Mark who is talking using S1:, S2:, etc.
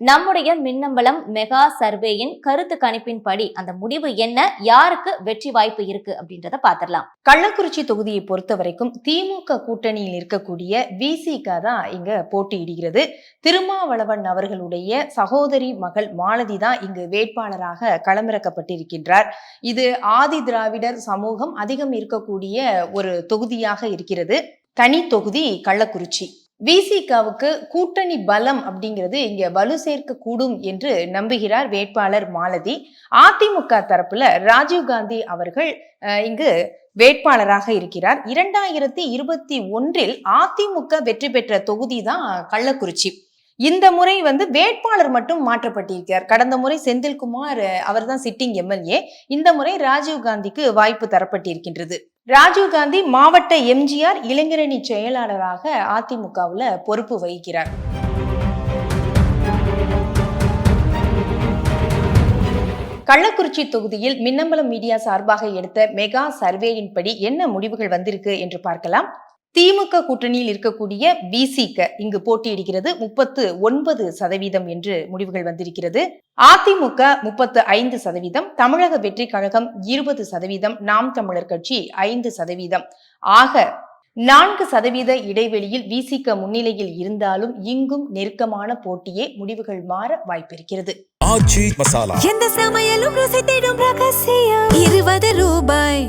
S1: நம்முடைய மின்னம்பலம் மெகா சர்வேயின் கருத்து கணிப்பின்படி அந்த முடிவு என்ன, யாருக்கு வெற்றி வாய்ப்பு இருக்கு அப்படின்றத பாத்திரலாம்.
S2: கள்ளக்குறிச்சி தொகுதியை பொறுத்த வரைக்கும் திமுக கூட்டணியில் இருக்கக்கூடிய விசிக தான் இங்க போட்டியிடுகிறது. திருமாவளவன் அவர்களுடைய சகோதரி மகள் மாலதி தான் இங்கு வேட்பாளராக களமிறக்கப்பட்டிருக்கின்றார். இது ஆதி திராவிடர் சமூகம் அதிகம் இருக்கக்கூடிய ஒரு தொகுதியாக இருக்கிறது. தனி தொகுதி கள்ளக்குறிச்சி. விசிகாவுக்கு கூட்டணி பலம் அப்படிங்கிறது இங்க வலு சேர்க்க கூடும் என்று நம்புகிறார் வேட்பாளர் மாலதி. அதிமுக தரப்புல ராஜீவ்காந்தி அவர்கள் இங்கு வேட்பாளராக இருக்கிறார். 2021 அதிமுக வெற்றி பெற்ற தொகுதி தான் கள்ளக்குறிச்சி. இந்த முறை வேட்பாளர் மட்டும் மாற்றப்பட்டிருக்கிறார். கடந்த முறை செந்தில்குமார் அவர் தான் சிட்டிங் எம்எல்ஏ. இந்த முறை ராஜீவ்காந்திக்கு வாய்ப்பு தரப்பட்டிருக்கின்றது. ராஜீவ்காந்தி மாவட்ட எம்ஜிஆர் இளைஞரணி செயலாளராக அதிமுகவுல பொறுப்பு வகிக்கிறார். கள்ளக்குறிச்சி தொகுதியில் மின்னம்பலம் மீடியா சார்பாக எடுத்த மெகா சர்வேயின்படி என்ன முடிவுகள் வந்திருக்கு என்று பார்க்கலாம். திமுக கூட்டணியில் இருக்கக்கூடிய விசிக இங்கு போட்டியிடுகிறது. 39% என்று முடிவுகள் வந்திருக்கிறது. அதிமுக 35%, தமிழக வெற்றி கழகம் 20%, நாம் தமிழர் கட்சி 5%. ஆக 4% இடைவெளியில் விசிக முன்னிலையில் இருந்தாலும் இங்கும் நெருக்கமான போட்டியே. முடிவுகள் மாற வாய்ப்பிருக்கிறது.
S3: ஆச்சி மசாலா எந்த சமையலும் ருசி தேடும் ரகசியம் 20 ரூபாய்.